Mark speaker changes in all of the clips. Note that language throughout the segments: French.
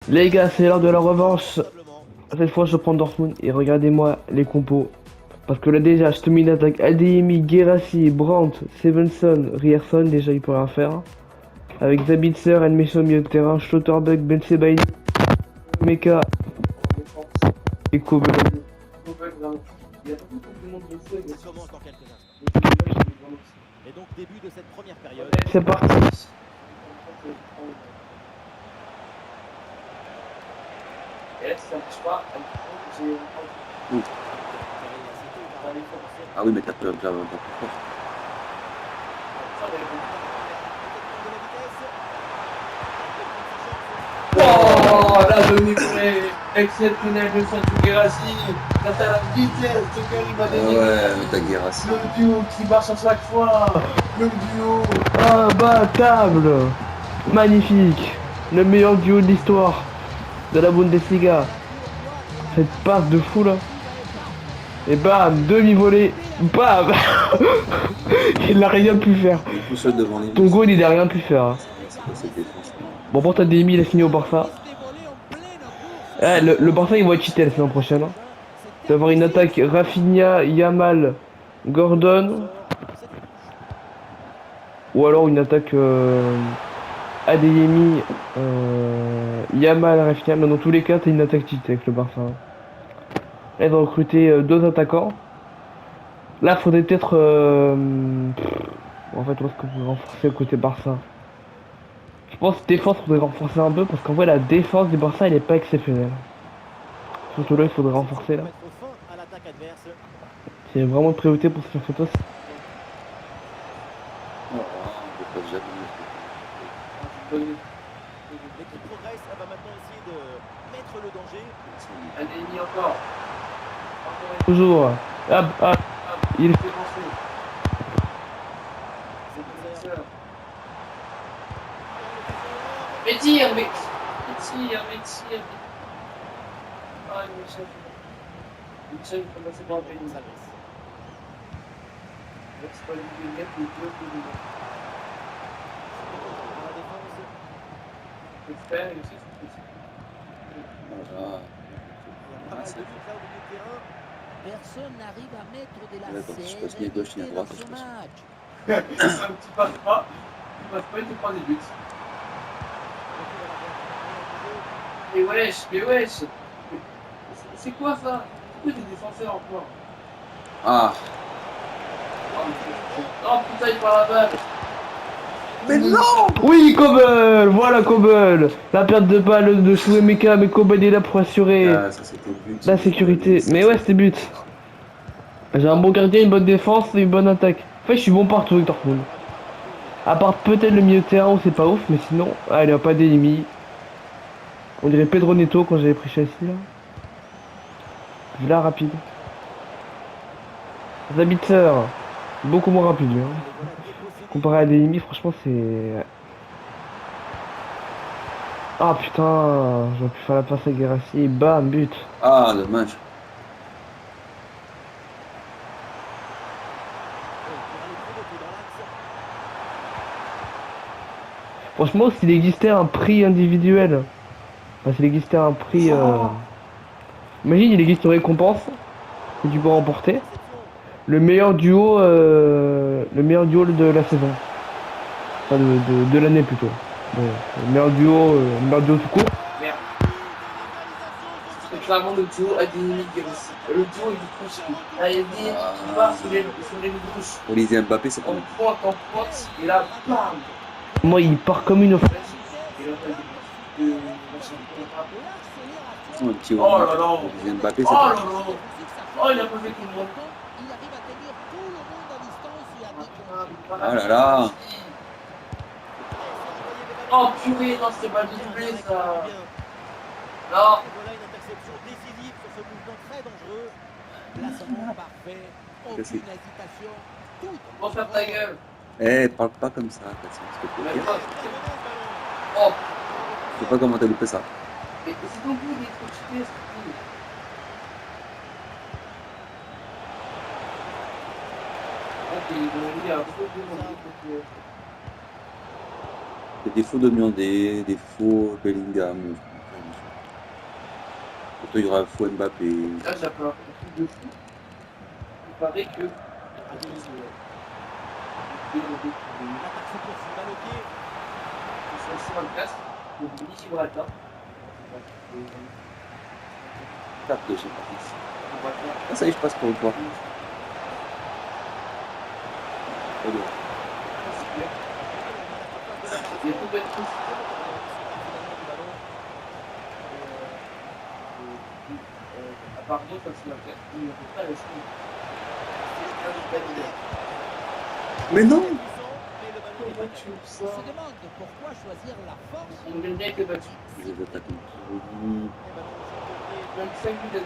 Speaker 1: Les gars, c'est l'heure de la revanche. Cette fois, je prends Dortmund et regardez-moi les compos. Parce que là, déjà, je te mets une attaque Adeyemi, Guirassy, Brandt, Stevenson, Rierson. Déjà, il peut rien faire. Avec Zabitzer, Enmesso au milieu de terrain, Schlotterbeck, Ben Sebaini, Meka et Kobe.
Speaker 2: Ça commence dans quelques instants. Et donc début de cette première période.
Speaker 1: C'est parti.
Speaker 3: Ah oui, mais t'as plus fort.
Speaker 4: Oh, la demi-volée exceptionnelle de Santi Guirassy. Quand t'as la vitesse, ce gars il va
Speaker 3: Ah
Speaker 4: donner
Speaker 3: ouais, mais t'as Guirassy.
Speaker 4: le duo qui marche à chaque fois. Le duo.
Speaker 1: Imbattable. Magnifique. Le meilleur duo de l'histoire de la Bundesliga. Cette passe de fou là. Et bam, demi-volée. Bam. Il n'a rien pu faire.
Speaker 3: Il est tout seul devant les
Speaker 1: Ton goal, il n'a rien pu faire. Hein.
Speaker 3: C'est quoi cette défense?
Speaker 1: Bon, pour Adeyemi, il a signé au Barça. Le Barça, il va être cheaté la saison prochaine. Hein. Tu vas avoir une attaque Rafinha, Yamal, Gordon. Ou alors une attaque Adeyemi, Yamal, Rafinha. Mais dans tous les cas, t'as une attaque cheatée avec le Barça. Hein. Là, ils ont recruté deux attaquants. Là, faudrait peut-être... en fait, où est-ce qu'on peut renforcer le côté Barça? Je pense que défense, faudrait renforcer un peu. Parce qu'en vrai, la défense du Barça, elle est pas exceptionnelle. Surtout là, il faudrait renforcer là. C'est vraiment une priorité pour se faire photos.
Speaker 3: Oh, on peut pas déjà
Speaker 2: L'équipe progresse, elle va maintenant essayer de mettre le danger.
Speaker 4: Adeyemi encore.
Speaker 1: Toujours. Hop, hop. Il
Speaker 4: C'est lancé. Mais tire, mais tire. Ah, Michel. Michel, il faut passer par un pays. C'est pas lui qui est net, mais deux qui est net. Le frère, il aussi, c'est possible.
Speaker 3: Voilà.
Speaker 5: Personne n'arrive à mettre de la
Speaker 3: Ouais, donc, je sais pas s'il y a
Speaker 5: sérénité
Speaker 3: gauche, il y a
Speaker 5: dans
Speaker 3: droite,
Speaker 5: ce
Speaker 3: je pense.
Speaker 5: match.
Speaker 4: C'est un petit passe-pas. Il te prend des buts. Mais wesh. C'est quoi ça? Pourquoi j'ai des défenseurs encore?
Speaker 3: Ah,
Speaker 4: Oh putain, il part la balle.
Speaker 3: mais non!
Speaker 1: Oui, Kobel. Voilà Kobel. La perte de balle de Chouemeka, mais Kobel est là pour assurer
Speaker 3: Ah, ça c'était but.
Speaker 1: la sécurité. Mais ouais, c'était but. J'ai un bon gardien, une bonne défense et une bonne attaque. En fait, je suis bon partout avec Dortmund. À part peut-être le milieu de terrain où c'est pas ouf, mais sinon, ah, il n'y a pas d'ennemi. On dirait Pedro Neto quand j'avais pris Chelsea là. Là, rapide. Zabitzer, beaucoup moins rapide lui. Hein. Comparé à Adeyemi, franchement, c'est. Ah putain, j'aurais pu faire la passe à Guirassy et bam, but.
Speaker 3: Ah, dommage.
Speaker 1: Franchement, s'il existait un prix individuel, enfin, s'il existait un prix. Imagine, il existe une récompense que tu peux remporter. Le meilleur duo de la saison. Enfin, de l'année plutôt. Bon, le meilleur duo tout court.
Speaker 4: Merde. C'est clairement le duo Adeyemi Guirassy. Le duo il est trop chiant. Adeyemi qui part sur les gauches.
Speaker 3: Olivier Mbappé, c'est pas mal.
Speaker 4: En pointe, et là, bam.
Speaker 1: Moi, il part comme une offre.
Speaker 4: Et là, t'as des machin.
Speaker 3: Un petit
Speaker 4: Oh là là.
Speaker 3: Olivier Mbappé,
Speaker 4: Oh
Speaker 3: c'est
Speaker 4: là
Speaker 3: pas
Speaker 4: là.
Speaker 3: mal.
Speaker 4: Oh, il a pas fait tout le monde.
Speaker 5: Il arrive à tenir tout le monde à distance et à découvrir.
Speaker 3: Oh là là.
Speaker 4: Oh purée, non, c'était pas du doublé ça. Non.
Speaker 2: Voilà une interception décisive sur ce mouvement très dangereux. Placement parfait, aucune
Speaker 3: Merci.
Speaker 2: hésitation. Tout.
Speaker 4: Bon, faire ta gueule.
Speaker 3: Eh, parle pas comme ça, Cassien, s'il te plaît.
Speaker 4: Oh.
Speaker 3: Je sais pas comment t'as loupé ça.
Speaker 4: Mais c'est ton bout, il est trop cheaté, ce truc. Ok, il y a un faux de
Speaker 3: Des faux de Miandé, des faux Bellingham. Plutôt, il y aura fou Mbappé.
Speaker 4: Là, j'ai appris un truc de fou. Il paraît que.
Speaker 2: L'attaque se poursuit, balle au pied.
Speaker 4: Ils sont sur un casque, donc ni Gibraltar.
Speaker 3: Tape de chez Paris.
Speaker 4: On va faire.
Speaker 3: Ah, ça y est, je passe pour le toit. Très bien.
Speaker 4: Il y a tout bête tous. À part nous, quand c'est la fête, il ne peut pas rester.
Speaker 3: Mais non!
Speaker 4: Pourquoi tu fais
Speaker 5: On
Speaker 4: ça?
Speaker 5: se demande pourquoi choisir la force.
Speaker 4: On vient bien que battu.
Speaker 3: Les attaquants qui
Speaker 4: 25 minutes de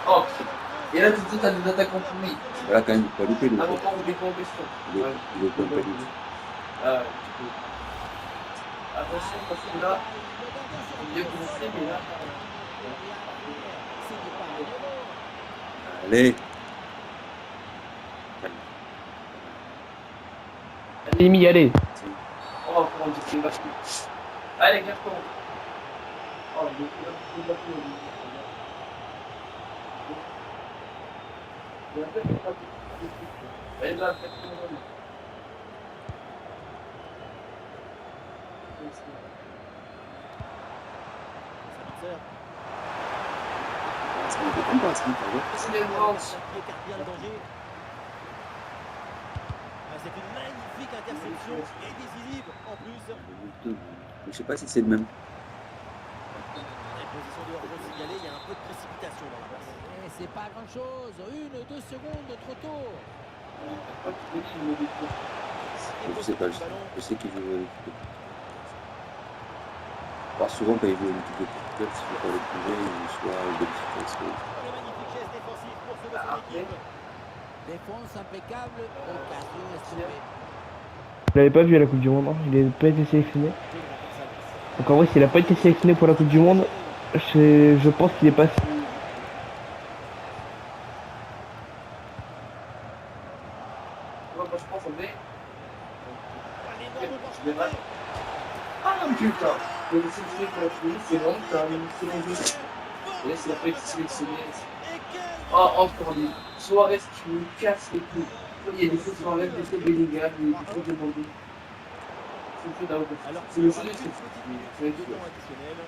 Speaker 4: Oh putain. Et là, tout de suite, t'as des attaquants pourris.
Speaker 3: Voilà, quand même, il faut pas louper le
Speaker 4: Avant
Speaker 3: jeu.
Speaker 4: qu'on oublie ton question.
Speaker 3: Il est pas vite.
Speaker 4: Ah, attention, parce que là, il vient commencer, mais là.
Speaker 3: Allez!
Speaker 1: Adeyemi, allez.
Speaker 4: Oh, comment dire, c'est vachement. Allez, carton. Oh, il est là. Il a fait pas de. Elle est là,
Speaker 3: Ça me fait pas, ça me fait
Speaker 4: c'est bien grand.
Speaker 2: Qui écarte bien le danger. C'est une magnifique interception et décisive en plus.
Speaker 3: Je sais pas si c'est le même.
Speaker 2: Les positions de hors-jeu signalées, il y a un peu de précipitation dans la passe.
Speaker 5: Et c'est pas grand chose, 1-2 secondes trop tôt.
Speaker 3: Je sais pas, je sais qu'il joue à l'équipe de Portugal. Souvent, quand il joue à l'équipe de Portugal, si je veux pas le trouver, il soit de différence.
Speaker 2: Le magnifique geste défensif pour sauver son équipe.
Speaker 5: Défense impeccable, occasion estompée.
Speaker 1: Vous l'avez pas vu à la Coupe du Monde, hein. Il n'a pas été sélectionné. Donc en vrai, s'il a pas été sélectionné pour la Coupe du Monde, je pense qu'il est pas.
Speaker 4: Moi, je pense en mai.
Speaker 2: Un énorme opportunité.
Speaker 4: Ah putain! Le sélectionné pour la Tunisie, c'est bon, t'as un second jeu. Et là, c'est la pas été sélectionné. Oh, encore lui. Suarez qui nous casse les couilles. Il y a des fautes Suarez, des fautes Bellingham, des fautes de Bambou. C'est le jeu d'Aogo.
Speaker 2: Alors,
Speaker 4: C'est le jeu
Speaker 2: avec
Speaker 4: de
Speaker 2: une petite minute de temps additionnel.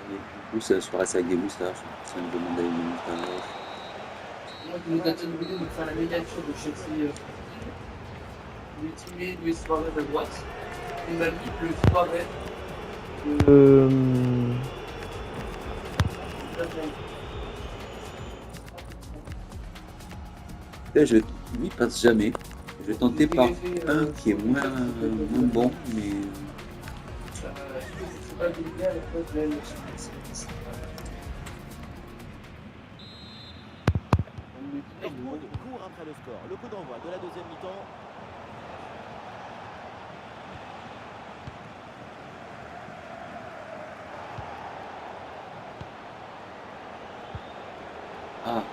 Speaker 3: Du coup, ça se passe avec des moustaches. Ça me demande à une moustache.
Speaker 4: Moi, je nous donne une vidéo de faire la miniature de Chelsea. Lui Timé, lui Suarez à droite. Il m'a mis le Suarez.
Speaker 3: Là, lui, il passe jamais. Je vais tenter par un qui est moins bon, mais.
Speaker 4: C'est pas Bellingham, à la place de la
Speaker 2: Dortmund court après le score. Le coup d'envoi de la deuxième mi-temps.
Speaker 3: Ah!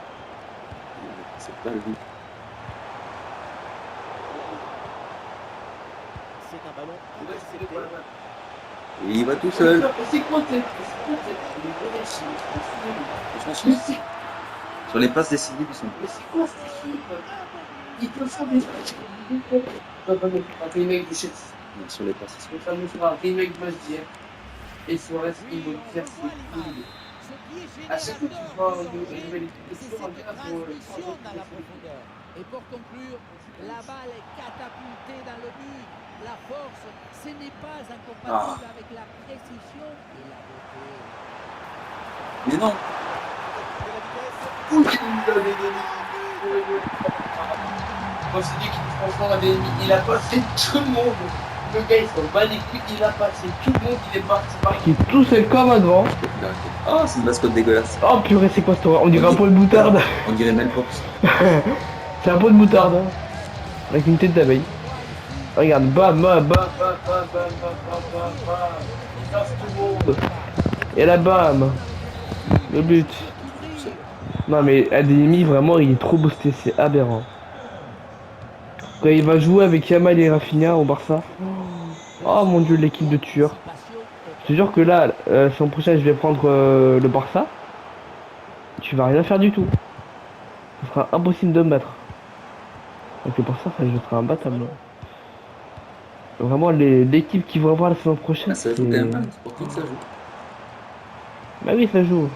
Speaker 3: C'est pas lui.
Speaker 2: C'est un ballon intercepté.
Speaker 3: Et il va tout seul.
Speaker 4: C'est quoi cette.
Speaker 3: Franchement, sur les passes décisives, ils sont.
Speaker 4: Mais c'est quoi cette équipe? Ils peuvent faire des. Un remake de Chelsea.
Speaker 3: Sur les passes, ils sont.
Speaker 4: Le fameux sera un remake de Masdier. Et Suarez, il va faire ses couilles. À chaque fois que tu vois une nouvelle équipe, c'est toujours un gars pour.
Speaker 5: Transmission dans la profondeur. Et pour conclure, la balle est catapultée dans le but. La force, ce n'est pas incompatible avec la précision et la beauté.
Speaker 3: Mais non!
Speaker 2: De la vitesse.
Speaker 4: Moi, je dis qu'il franchement avait mis, il a passé tout le monde. Le gars, il s'en bat les couilles, il a passé tout le monde, il est parti par
Speaker 1: Qui est tout seul comme un grand.
Speaker 3: Ah, c'est une mascotte dégueulasse.
Speaker 1: Oh purée, c'est quoi cette horreur? On dirait un pot de moutarde.
Speaker 3: On dirait Melpox.
Speaker 1: C'est un pot de moutarde. Hein. Avec une tête d'abeille. Regarde, bam, bam, bam.
Speaker 4: Il casse tout le monde.
Speaker 1: Et là, bam. Le but. Non mais Adeyemi, vraiment, il est trop boosté, c'est aberrant. Quand il va jouer avec Yamal et Rafinha au Barça. Oh mon dieu, l'équipe de tueurs. Je te jure que là, son prochain, je vais prendre le Barça. Tu vas rien faire du tout. Ce sera impossible de me battre. Donc le Barça, ça, je serai imbattable. Vraiment, l'équipe qui va avoir la saison prochaine,
Speaker 3: Ah, ça joue quand même, hein, Sporting, ça joue.
Speaker 1: Bah oui, ça joue.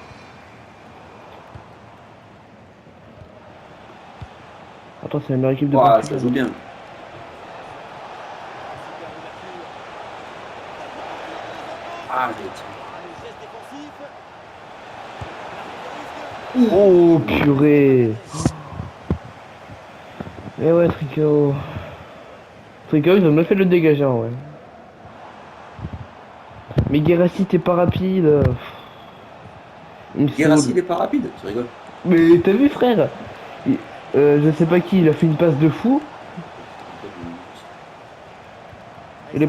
Speaker 1: Attends, c'est la meilleure équipe de
Speaker 3: Ouah,
Speaker 1: Portugal.
Speaker 3: ça joue bien. Ah, j'ai tiré.
Speaker 2: Le geste défensif.
Speaker 1: Oh, purée. Eh ouais, Tricao. Tricao, ils ont bien fait de le dégager, en vrai. Mais Guérassi, t'es pas rapide. Il me
Speaker 3: Guérassi,
Speaker 1: saoule.
Speaker 3: il est pas rapide, tu rigoles.
Speaker 1: Mais t'as vu, frère? Je sais pas qui, il a fait une passe de fou. Il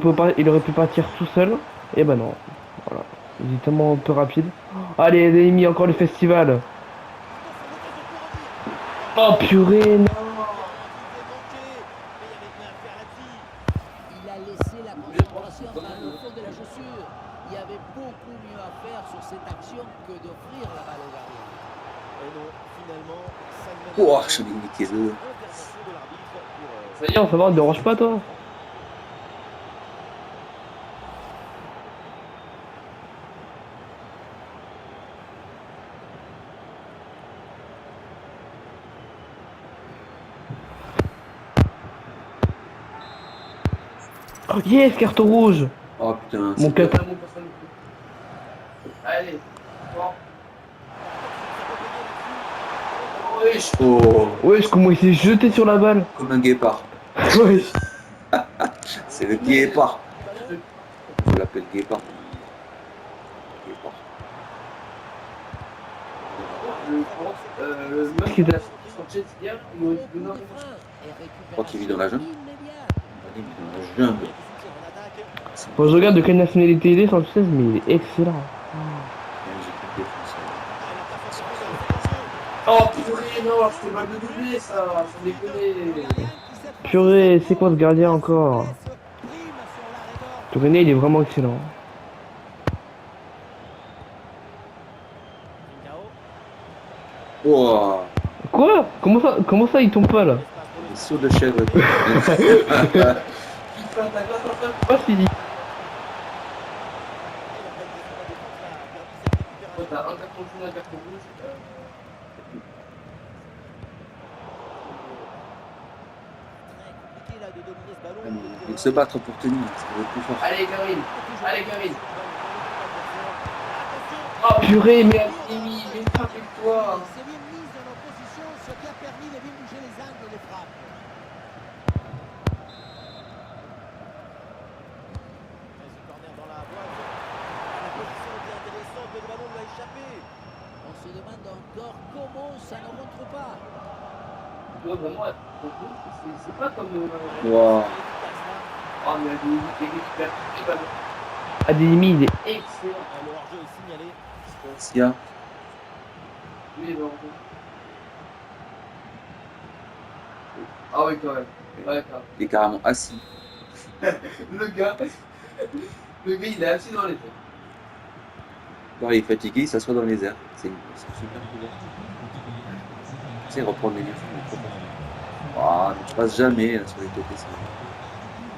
Speaker 1: aurait pu partir tout seul. Et bah non. Voilà. Il est tellement peu rapide. Allez, Adeyemi, encore le festival. Oh purée, non.
Speaker 5: Il a laissé la concentration au fond de la chaussure. Il y avait beaucoup mieux à faire sur cette action que d'offrir la balle au gardien.
Speaker 2: Et non, finalement, ça ne mène
Speaker 3: Ouah,
Speaker 2: pas.
Speaker 3: je l'ai niqué deux.
Speaker 2: Intervention de l'arbitre pour,
Speaker 1: Ça y est, on va, ne dérange pas, toi. Oh yes, carton rouge.
Speaker 3: Oh putain,
Speaker 1: Mon
Speaker 3: c'est
Speaker 1: cap.
Speaker 3: bien.
Speaker 4: Allez. Bon.
Speaker 3: Wesh. Oh,
Speaker 1: Wesh, comment il s'est jeté sur la balle.
Speaker 3: comme un guépard.
Speaker 1: Wesh.
Speaker 3: C'est le guépard. Je l'appelle guépard. Guépard.
Speaker 4: Le mec qui est Sanchez hier, il m'a dit
Speaker 5: Coup
Speaker 4: non.
Speaker 5: de frein et
Speaker 3: Je crois qu'il vit dans la jungle.
Speaker 5: immédiate.
Speaker 3: On dit, mais dans la jungle.
Speaker 2: en attaque.
Speaker 1: Bon, je regarde de quelle nationalité il est, 116, mais il est excellent.
Speaker 3: J'ai plus de défense.
Speaker 4: Oh purée, non, c'était mal de doubler ça, sans déconner.
Speaker 1: Purée, c'est quoi ce gardien encore? Tourné, il est vraiment excellent.
Speaker 3: Ouah,
Speaker 1: Quoi? Comment ça, il tombe pas là?
Speaker 3: des sauts de chèvre.
Speaker 4: Putain, ta glace en fait.
Speaker 1: Pas fini.
Speaker 4: Oh, t'as un carton jaune, un carton rouge.
Speaker 3: Il se battre pour tenir, ça va être plus fort.
Speaker 4: Allez, Karine. Allez, Karine.
Speaker 1: Oh purée, mais
Speaker 4: Amy, mais frappe avec toi.
Speaker 5: Il s'est bien mis dans l'opposition, ce qui a permis de bien bouger les angles des frappes.
Speaker 2: Corner dans la voie. La position était intéressante, mais le ballon lui a échappé.
Speaker 5: On se demande encore comment ça ne rentre pas.
Speaker 4: Tu vois, vraiment, c'est pas comme.
Speaker 3: Ouah,
Speaker 4: Oh, mais il récupère toutes les ballons.
Speaker 1: Adeyemi, il est.
Speaker 4: Excellent.
Speaker 2: Le hors-jeu est signalé.
Speaker 3: Sia.
Speaker 4: Oui, non. Ah oui, quand même. Ouais, quand
Speaker 3: Il est carrément assis.
Speaker 4: même. Le gars, il est assis dans les airs.
Speaker 3: Quand il est fatigué, il s'assoit dans les airs. C'est super pouvoir. Tu sais, reprendre l'énergie. Ah, mais je passe jamais là, sur les côtés. Ça.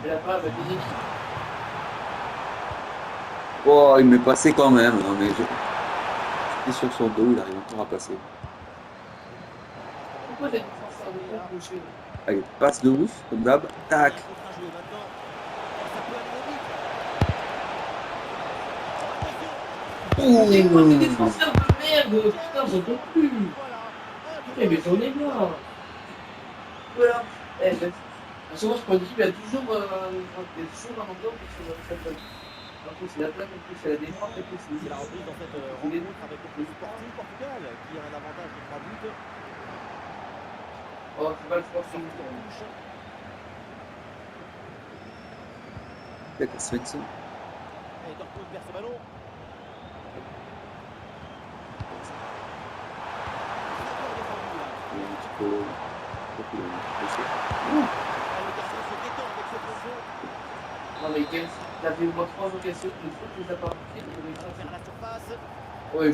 Speaker 4: Et la balle, elle est
Speaker 3: Oh, il m'est passé quand même. Non, mais j'étais sur son dos, il arrive encore à passer.
Speaker 4: Pourquoi t'as une défenseur de contre gaucher?
Speaker 3: Allez, passe de ouf, comme d'hab. Tac.
Speaker 2: Contre à jouer maintenant. Ça peut aller vite.
Speaker 4: C'est quoi ces défenseurs de merde? Putain, j'en peux plus.
Speaker 2: Voilà.
Speaker 4: Eh, mais j'en ai marre. Voilà. Eh, ben, à chaque fois, je prends une équipe, il y a toujours un endroit pour se faire balle. Un coup, c'est l'attaque, un coup, c'est la défense, un coup,
Speaker 2: C'est la reprise en fait rencontre avec le Sporting Portugal qui a un avantage de 3 buts.
Speaker 4: Oh, c'est pas le Sporting.
Speaker 2: Touche.
Speaker 3: Peut-être Svensson.
Speaker 2: Et Dortmund perd ce ballon.
Speaker 3: Il est un petit peu. Il est un petit peu
Speaker 2: Le gardien se détend avec ce ponceau.
Speaker 4: Non, mais quel. T'avais moins 3 occasions, les 3 que les as pas marquées, il y avait
Speaker 2: Vers la surface.
Speaker 4: Ouais,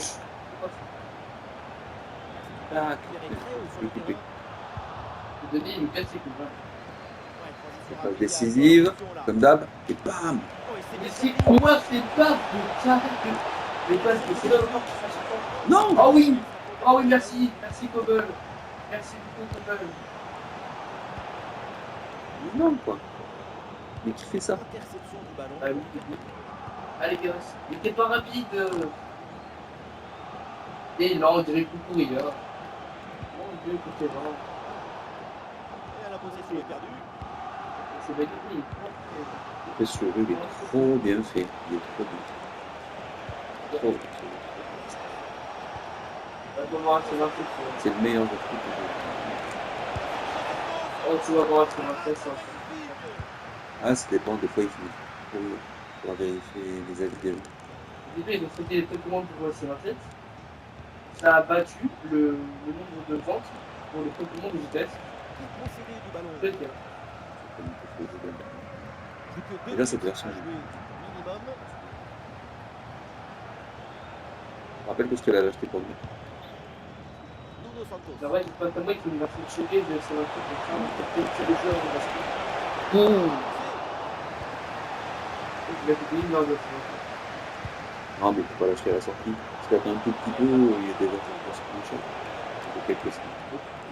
Speaker 3: Tac.
Speaker 2: Il est très haut sur
Speaker 3: Je
Speaker 2: le
Speaker 3: vais couper.
Speaker 2: terrain.
Speaker 4: je te dis, il me casse les couilles.
Speaker 2: Ouais, transition
Speaker 3: Passe
Speaker 2: rapide,
Speaker 3: décisive,
Speaker 2: il y a une
Speaker 3: comme d'hab, et bam.
Speaker 2: Oh, et c'est
Speaker 4: Mais
Speaker 2: bien
Speaker 4: c'est
Speaker 2: servi.
Speaker 4: quoi ces passes de taré? Les passes que c'est là encore qui fasse encore.
Speaker 3: Non.
Speaker 4: Oh oui! Oh oui, merci! Merci Cobble! Merci beaucoup Cobble!
Speaker 3: Non, quoi. Mais qui fait ça?
Speaker 2: Interception du ballon.
Speaker 4: Ah oui, oui. Allez, gars, il était pas rapide! Et non, on dirait coucou, il est là. Non, on dirait que c'est vraiment.
Speaker 2: Et la possession est perdue.
Speaker 4: C'est magnifique.
Speaker 3: Ce jeu, il est trop bien fait. Il est trop bien. Trop bien. C'est le meilleur jeu de foot que j'ai vu.
Speaker 4: Oh, tu vas voir, c'est intéressant.
Speaker 3: Ah, ça dépend, des fois il finit pour vérifier les avis des gens.
Speaker 4: Ils ont fait des précommandes pour C27. Ça a battu le nombre de ventes pour les précommandes de vitesse.
Speaker 2: Possédé du ballon.
Speaker 4: Très bien.
Speaker 2: Plus que deux
Speaker 3: Déjà, cette
Speaker 2: minutes
Speaker 3: version,
Speaker 2: à jouer minimum.
Speaker 3: Je rappelle que je te l'avais acheté pour lui.
Speaker 2: Nuno Santos.
Speaker 4: C'est vrai, c'est pas moi qui m'a fait choquer de C27 pour ça. Pour que les joueurs de basket. Boum! Il a fait une dans le C27.
Speaker 3: Non, mais il faut pas l'acheter à la sortie. Parce qu'attends un tout petit peu, il est déjà plus cher. Il y a quelques semaines.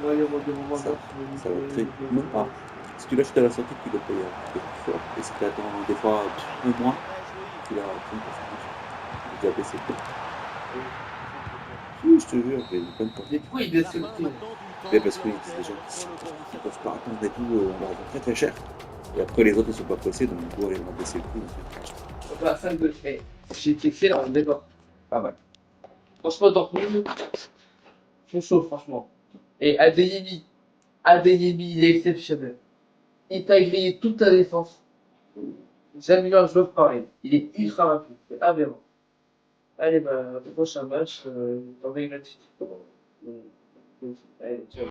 Speaker 4: Ouais, il y a des moments
Speaker 3: Ça,
Speaker 4: là,
Speaker 3: ça va très. Même pas. Si tu l'achètes à la sortie, tu le payes fort. Et si tu attends des fois un mois, tu l'as 30% plus cher. Il est déjà baissé. Si, je te jure, j'ai eu plein de temps.
Speaker 4: Mais pourquoi il
Speaker 2: La
Speaker 4: baisse
Speaker 2: fin
Speaker 4: le prix?
Speaker 2: maintenant du temps
Speaker 3: Mais parce que c'est des gens
Speaker 2: supplémentaire pour
Speaker 3: qui
Speaker 2: le Borussia
Speaker 3: peuvent pas
Speaker 2: Dortmund.
Speaker 3: attendre et tout, on leur vend très très cher. Et après les autres ils sont pas pressés, donc du coup on va baisser le prix. Donc,
Speaker 4: Bah, 5 de fait. J'ai été excellent, on est d'accord.
Speaker 3: pas mal.
Speaker 4: Franchement, Dortmund, c'est chaud, franchement. Et Adeyemi, il est exceptionnel. Il t'a grillé toute ta défense. Jamais vu un joueur pareil. Il est ultra rapide. C'est aberrant. Allez, bah, prochain match, on va y mettre. Allez, ciao.